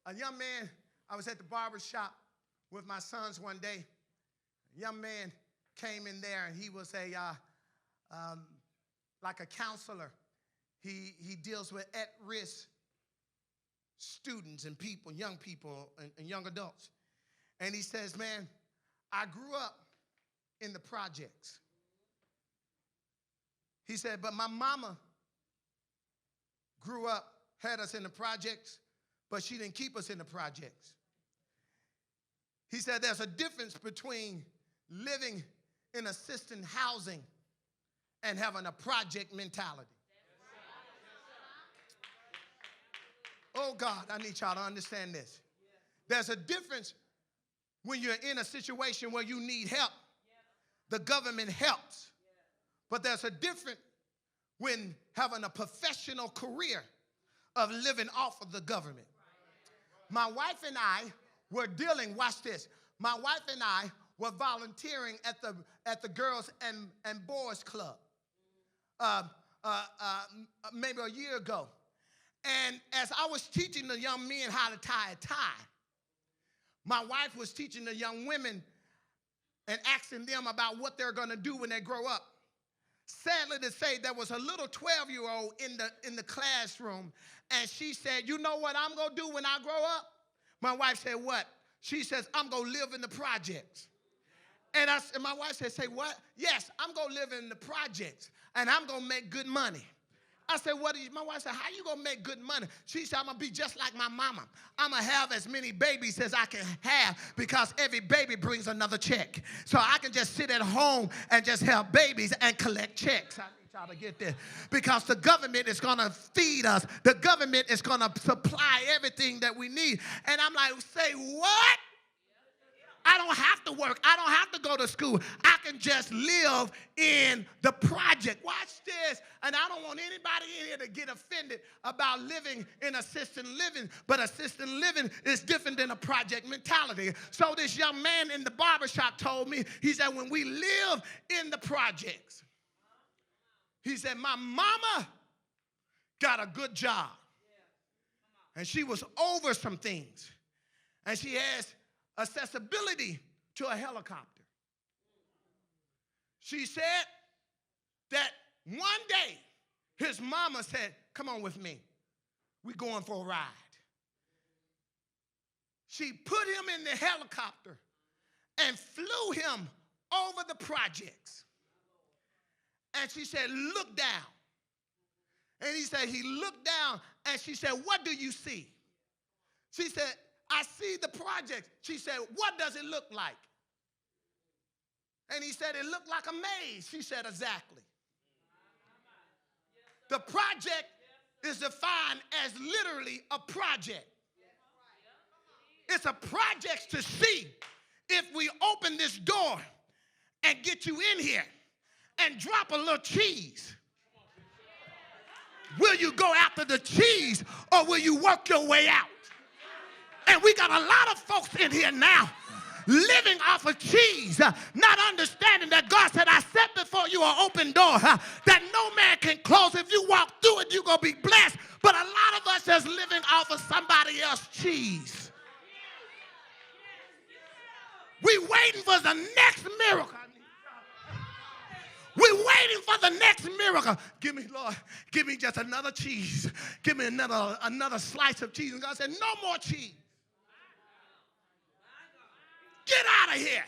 A young man, I was at the barber shop with my sons one day. A young man came in there, and he was like a counselor. He deals with at-risk students and people, young people and young adults. And he says, man, I grew up in the projects. He said, but my mama grew up, had us in the projects, but she didn't keep us in the projects. He said there's a difference between living in assisted housing and having a project mentality. Oh, God, I need y'all to understand this. There's a difference when you're in a situation where you need help. The government helps. But there's a difference when having a professional career of living off of the government. My wife and I were dealing, watch this, my wife and I were volunteering at the Girls and Boys Club maybe a year ago. And as I was teaching the young men how to tie a tie, my wife was teaching the young women and asking them about what they're going to do when they grow up. Sadly to say, there was a little 12-year-old in the classroom, and she said, you know what I'm going to do when I grow up? My wife said, what? She says, I'm going to live in the projects. And my wife said, say what? Yes, I'm going to live in the projects, and I'm going to make good money. I said, what? My wife said, how you going to make good money? She said, I'm going to be just like my mama. I'm going to have as many babies as I can have because every baby brings another check. So I can just sit at home and just have babies and collect checks. I need y'all to get this. Because the government is going to feed us. The government is going to supply everything that we need. And I'm like, say what? I don't have to work. I don't have to go to school. I can just live in the project. Watch this. And I don't want anybody in here to get offended about living in assisted living. But assisted living is different than a project mentality. So this young man in the barbershop told me, he said, when we live in the projects, he said, my mama got a good job. And she was over some things. And she has accessibility to a helicopter. She said that one day his mama said, come on with me. We're going for a ride. She put him in the helicopter and flew him over the projects. And she said, look down. And he said, he looked down, and she said, what do you see? She said, I see the project. She said, what does it look like? And he said, it looked like a maze. She said, exactly. The project is defined as literally a project. It's a project to see if we open this door and get you in here and drop a little cheese. Will you go after the cheese or will you work your way out? And we got a lot of folks in here now living off of cheese, not understanding that God said, I set before you an open door that no man can close. If you walk through it, you're going to be blessed. But a lot of us is living off of somebody else's cheese. We waiting for the next miracle. We're waiting for the next miracle. Give me, Lord, give me just another cheese. Give me another slice of cheese. And God said, no more cheese. Get out of here.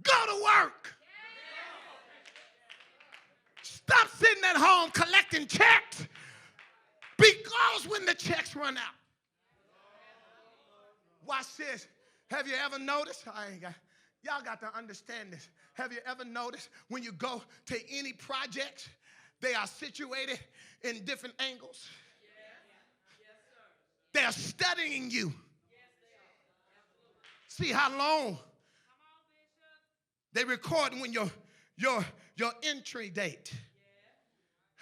Go to work. Stop sitting at home collecting checks because when the checks run out. Watch this. Have you ever noticed? Y'all got to understand this. Have you ever noticed when you go to any project, they are situated in different angles? They are studying you. See how long they record when your entry date.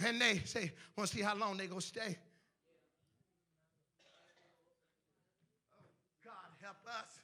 And they say, want to see how long they going to stay. Oh, God help us.